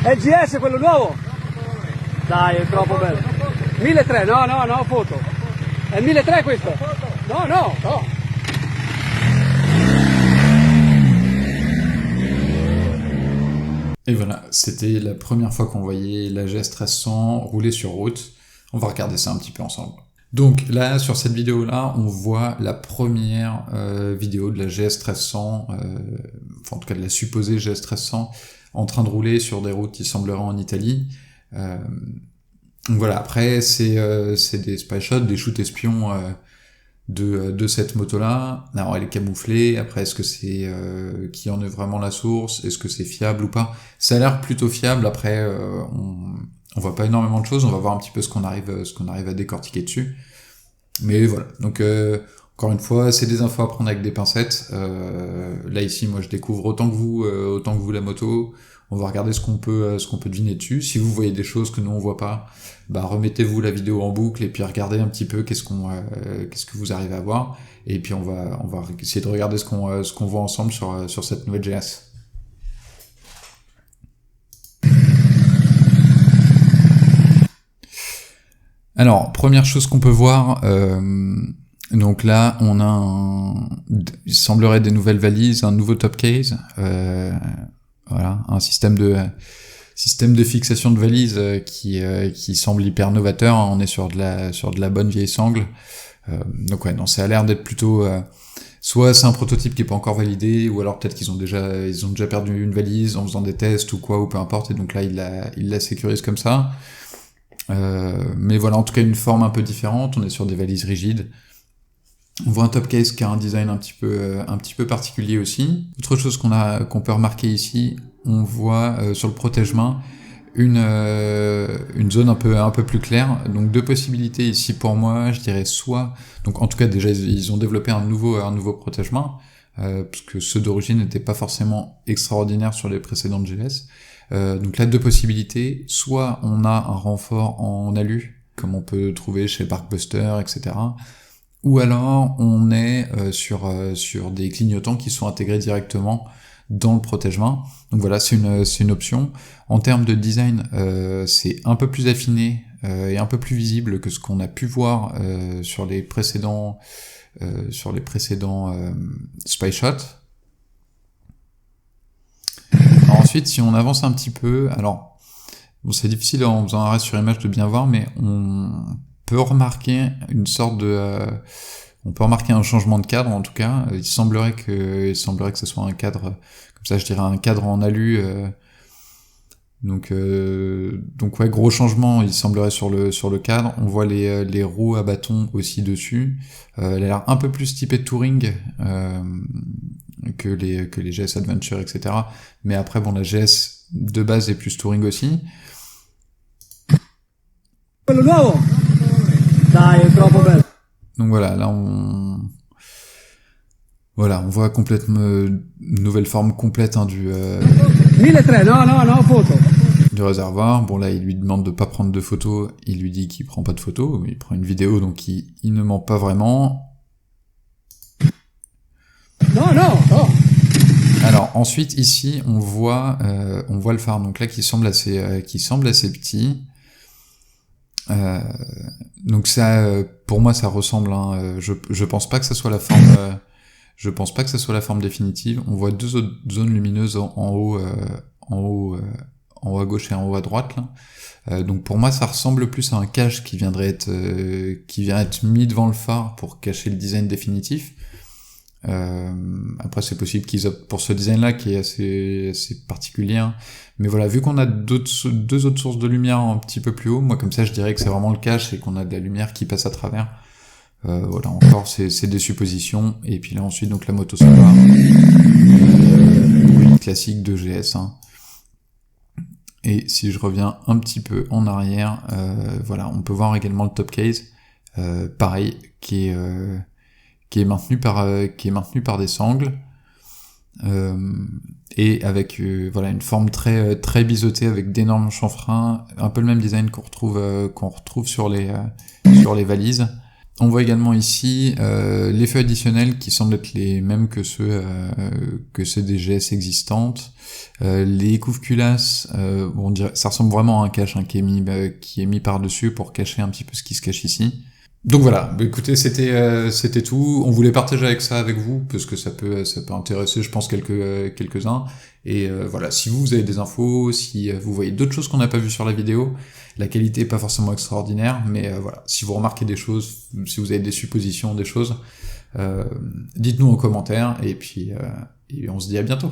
È il GS quello nuovo? Dai, è troppo bello. 1300, no, foto. È 1300 questo? No. Et voilà, c'était la première fois qu'on voyait la GS 1300 rouler sur route. On va regarder ça un petit peu ensemble. Donc là, sur cette vidéo-là, on voit la première vidéo de la GS 1300, enfin en tout cas de la supposée GS 1300, en train de rouler sur des routes qui sembleraient en Italie. Donc voilà, après c'est des spy shots, des shoots espions de cette moto-là. Alors elle est camouflée, après est-ce que c'est qui en est vraiment la source, est-ce que c'est fiable ou pas? Ça a l'air plutôt fiable, après on voit pas énormément de choses, on va voir un petit peu ce qu'on arrive à décortiquer dessus. Mais voilà, donc encore une fois, c'est des infos à prendre avec des pincettes. Là ici, moi je découvre autant que vous la moto. On va regarder ce qu'on peut deviner dessus. Si vous voyez des choses que nous on voit pas, bah remettez-vous la vidéo en boucle et puis regardez un petit peu qu'est-ce que vous arrivez à voir. Et puis on va essayer de regarder ce qu'on voit ensemble sur cette nouvelle GS. Alors, première chose qu'on peut voir, donc là, on a il semblerait des nouvelles valises, un nouveau top case, voilà, un système de fixation de valises qui semble hyper novateur. On est sur de la bonne vieille sangle. Donc ouais, non, ça a l'air d'être plutôt soit c'est un prototype qui est pas encore validé, ou alors peut-être qu'ils ont déjà perdu une valise en faisant des tests ou quoi, ou peu importe, et donc là ils la sécurisent comme ça. Mais voilà, en tout cas une forme un peu différente, on est sur des valises rigides. On voit un top case qui a un design un petit peu particulier aussi. Autre chose qu'on peut remarquer ici, on voit sur le protège-main une zone un peu plus claire. Donc deux possibilités ici pour moi, je dirais soit, donc en tout cas déjà ils ont développé un nouveau protège-main, parce que ceux d'origine n'étaient pas forcément extraordinaires sur les précédentes GS. Donc là, deux possibilités. Soit on a un renfort en alu, comme on peut trouver chez Barkbuster, etc. Ou alors on est sur des clignotants qui sont intégrés directement dans le protège-main. Donc voilà, c'est une option. En termes de design, c'est un peu plus affiné et un peu plus visible que ce qu'on a pu voir sur les précédents spy shots. Alors ensuite, si on avance un petit peu, alors bon, c'est difficile en faisant un arrêt sur image de bien voir, mais on peut remarquer un changement de cadre en tout cas. Il semblerait que ce soit un cadre, comme ça je dirais un cadre en alu. Donc ouais, gros changement, il semblerait sur le cadre. On voit les roues à bâton aussi dessus. Elle a l'air un peu plus typée de touring que les GS Adventure, etc. Mais après bon, la GS de base est plus touring aussi. Donc voilà, là on voit complètement une nouvelle forme complète du 1300, no, foto. Du réservoir. Bon là, il lui demande de pas prendre de photos, il lui dit qu'il prend pas de photos, il prend une vidéo, donc il ne ment pas vraiment. No. Alors ensuite ici on voit le phare, donc là qui semble assez petit. Donc ça, pour moi ça ressemble, je pense pas que ça soit la forme. Je pense pas que ça soit la forme définitive. On voit deux autres zones lumineuses en haut à gauche et en haut à droite là. Donc pour moi ça ressemble plus à un cache qui vient être mis devant le phare pour cacher le design définitif. Après c'est possible qu'ils optent pour ce design là qui est assez particulier, hein. Mais voilà, vu qu'on a deux autres sources de lumière un petit peu plus haut, moi comme ça je dirais que c'est vraiment le cache et qu'on a de la lumière qui passe à travers. Voilà, encore c'est des suppositions. Et puis là ensuite donc la moto solaire, bruit classique de GS, hein. Et si je reviens un petit peu en arrière, voilà, on peut voir également le top case, pareil, qui est maintenu par des sangles, et avec voilà une forme très biseautée avec d'énormes chanfreins, un peu le même design qu'on retrouve sur les valises. On voit également ici les feux additionnels qui semblent être les mêmes que ceux des GS existantes. Les couves-culasses, on dirait, ça ressemble vraiment à un cache qui est mis par-dessus pour cacher un petit peu ce qui se cache ici. Donc voilà, écoutez, c'était tout. On voulait partager avec vous parce que ça peut intéresser, je pense, quelques-uns. Et voilà, si vous avez des infos, si vous voyez d'autres choses qu'on n'a pas vues sur la vidéo, la qualité est pas forcément extraordinaire, mais voilà, si vous remarquez des choses, si vous avez des suppositions, des choses, dites-nous en commentaire, et puis on se dit à bientôt.